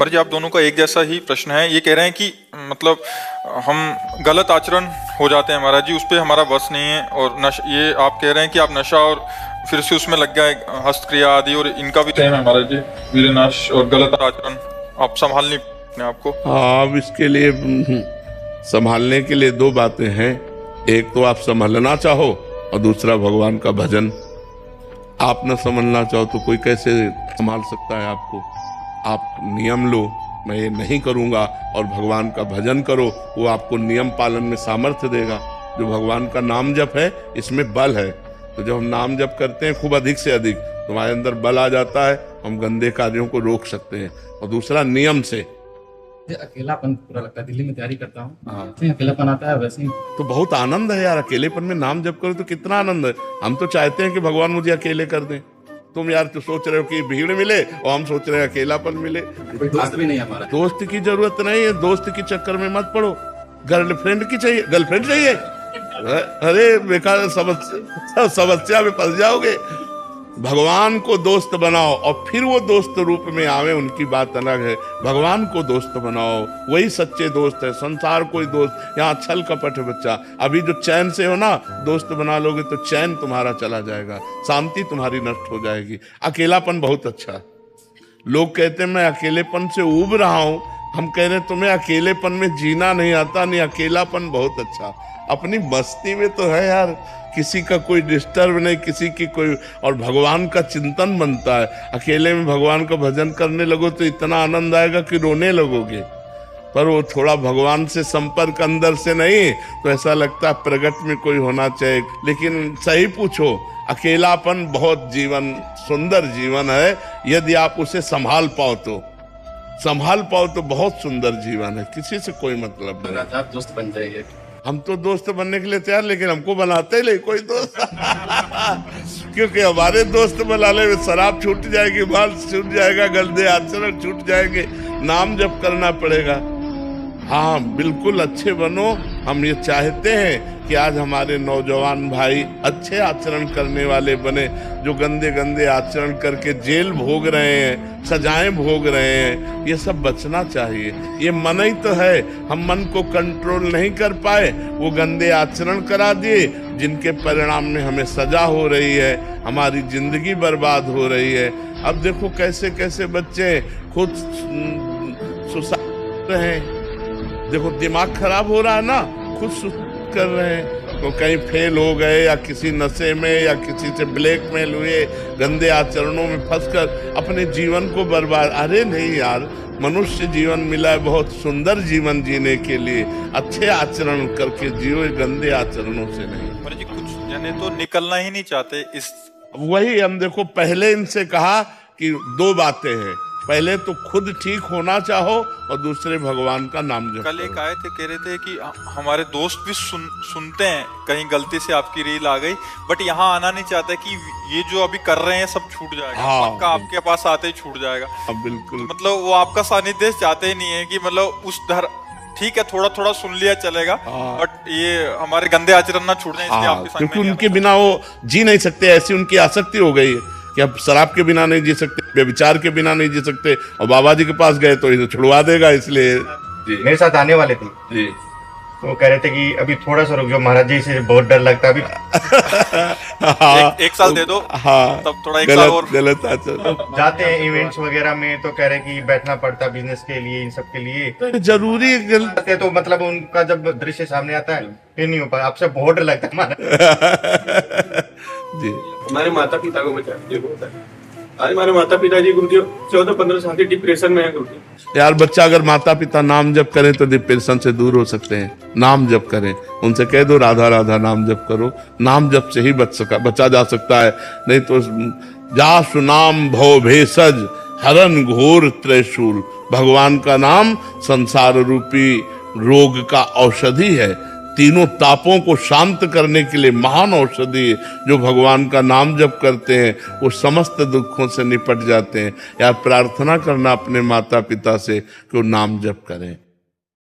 जी आप दोनों का एक जैसा ही प्रश्न है। ये कह रहे हैं कि मतलब हम गलत आचरण हो जाते हैं महाराज जी, उस पर हमारा बस नहीं है। और ये आप कह रहे हैं कि आप नशा और फिर से उसमें लग गए हस्तक्रिया आदि, और इनका भी सेम है महाराज जी, वीरनाश और गलत आचरण आप संभाल नहीं अपने आपको। हाँ, अब इसके लिए संभालने के लिए दो बातें हैं। एक तो आप संभलना चाहो और दूसरा भगवान का भजन। आप न समझना चाहो तो कोई कैसे संभाल सकता है आपको। आप नियम लो, मैं ये नहीं करूँगा, और भगवान का भजन करो, वो आपको नियम पालन में सामर्थ्य देगा। जो भगवान का नाम जप है, इसमें बल है। तो जब हम नाम जप करते हैं खूब अधिक से अधिक, तो हमारे अंदर बल आ जाता है, हम गंदे कार्यों को रोक सकते हैं। और दूसरा नियम से। अकेलापन पूरा लगता है, दिल्ली में तैयारी करता हूँ, अकेलापन आता है वैसे ही। तो बहुत आनंद है यार, अकेलेपन में नाम जप करो तो कितना आनंद है। हम तो चाहते हैं कि भगवान मुझे अकेले कर दें। तुम यार तो सोच रहे हो कि भीड़ मिले, और हम सोच रहे हैं अकेलापन मिले। कोई दोस्त भी नहीं है हमारा। दोस्त की जरूरत नहीं है, दोस्त के चक्कर में मत पड़ो। गर्लफ्रेंड की चाहिए, गर्लफ्रेंड चाहिए, अरे बेकार समस्या में फंस जाओगे। भगवान को दोस्त बनाओ और फिर वो दोस्त रूप में आवे, उनकी बात अलग है। भगवान को दोस्त बनाओ, वही सच्चे दोस्त है। संसार कोई दोस्त, यहाँ छल कपट है बच्चा। अभी जो चैन से हो ना, दोस्त बना लोगे तो चैन तुम्हारा चला जाएगा, शांति तुम्हारी नष्ट हो जाएगी। अकेलापन बहुत अच्छा। लोग कहते हैं मैं अकेलेपन से ऊब रहा हूं, हम कह रहे हैं तुम्हें अकेलेपन में जीना नहीं आता, नहीं अकेलापन बहुत अच्छा। अपनी मस्ती में तो है यार, किसी का कोई डिस्टर्ब नहीं, किसी की कोई, और भगवान का चिंतन बनता है। अकेले में भगवान का भजन करने लगो तो इतना आनंद आएगा कि रोने लगोगे। पर वो थोड़ा भगवान से संपर्क अंदर से नहीं तो ऐसा लगता है प्रगट में कोई होना चाहिए। लेकिन सही पूछो, अकेलापन बहुत जीवन सुंदर जीवन है, यदि आप उसे संभाल पाओ तो बहुत सुंदर जीवन है। किसी से कोई मतलब नहीं। आप दोस्त बन जाइए। हम तो दोस्त बनने के लिए तैयार, लेकिन हमको बनाते ही नहीं कोई दोस्त। क्योंकि हमारे दोस्त बनाने में शराब छूट जाएगी, माल छूट जाएगा, गंदे आचरण छूट जाएंगे, नाम जप करना पड़ेगा। हाँ बिल्कुल अच्छे बनो। हम ये चाहते हैं कि आज हमारे नौजवान भाई अच्छे आचरण करने वाले बने। जो गंदे गंदे आचरण करके जेल भोग रहे हैं, सजाएं भोग रहे हैं, ये सब बचना चाहिए। ये मन ही तो है, हम मन को कंट्रोल नहीं कर पाए, वो गंदे आचरण करा दिए, जिनके परिणाम में हमें सजा हो रही है, हमारी जिंदगी बर्बाद हो रही है। अब देखो कैसे कैसे बच्चे खुद सुसाइड रहे हैं। देखो दिमाग खराब हो रहा है ना, खुद सुसाइड कर रहे हैं। तो कहीं फेल हो गए, या किसी नशे में, या किसी से ब्लैकमेल हुए, गंदे आचरणों में फंसकर अपने जीवन को बर्बाद। अरे नहीं यार, मनुष्य जीवन मिला है बहुत सुंदर जीवन जीने के लिए। अच्छे आचरण करके जियो, गंदे आचरणों से नहीं। जी कुछ यानी तो निकलना ही नहीं चाहते इस। वही हम देखो, पहले इनसे कहा कि दो बातें हैं, पहले तो खुद ठीक होना चाहो और दूसरे भगवान का नाम जप। कल एक आए थे, कह रहे थे कि हमारे दोस्त भी सुनते हैं, कहीं गलती से आपकी रील आ गई, बट यहाँ आना नहीं चाहते कि ये जो अभी कर रहे हैं सब छूट जाएगा। हाँ, पक्का आपके पास आते ही छूट जाएगा। हाँ बिल्कुल। मतलब वो आपका सानिध्य चाहते ही नहीं है कि मतलब उस ठीक है थोड़ा थोड़ा सुन लिया चलेगा, बट ये हमारे गंदे आचरण ना छूट जाए, इसलिए आपके संग में क्योंकि उनके बिना वो जी नहीं सकते। ऐसी उनकी आसक्ति हो गई है कि अब शराब के बिना नहीं जी सकते, व्यभिचार के बिना नहीं जी सकते। और बाबा जी के पास गए तो इसे छुड़वा देगा, इसलिए। मेरे साथ आने वाले थे जी, तो कह रहे थे कि अभी थोड़ा सा रुक जाओ, महाराज जी से बहुत डर लगता है अभी। हाँ, एक साल दे दो। हाँ, तब थोड़ा एक साल और गलत आचरण। जाते हैं इवेंट्स वगैरह में तो कह रहे कि बैठना पड़ता है बिजनेस के लिए, इन सब के लिए जरूरी है। तो मतलब उनका जब दृश्य सामने आता है फिर नहीं हो पाया। आपसे बहुत डर लगता है हमारा। जी हमारे माता पिता को बचाने होता है। आज हमारे माता पिता जी गुरुजी 14-15 साल के डिप्रेशन में है गुरुजी। यार बच्चा अगर माता पिता नाम जप करें तो डिप्रेशन से दूर हो सकते हैं। नाम जप करें, उनसे कह दो राधा राधा नाम जप करो। नाम जप से ही बचा जा सकता है, नहीं तो जासु नाम भव भेषज हरन घोर त्रिशूल। भगवान का नाम संसार रूपी रोग का औषधि है। तीनों तापों को शांत करने के लिए महान औषधि है। जो भगवान का नाम जप करते हैं वो समस्त दुखों से निपट जाते हैं। या प्रार्थना करना अपने माता पिता से कि वो नाम जप करें।